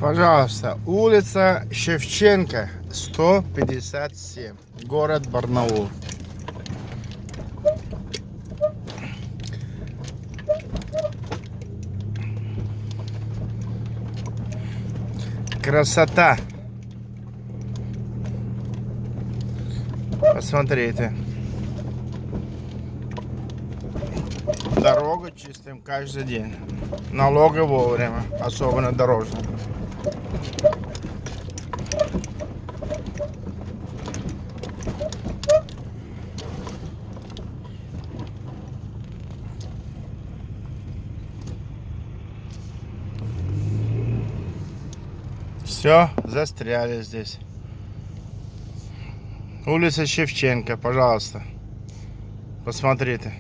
Пожалуйста, улица Шевченко, 157, город Барнаул. Красота. Посмотрите. Дорогу чистим каждый день. Налоги вовремя, особенно дорожные. Все, застряли здесь. Улица Шевченко, пожалуйста. Посмотрите.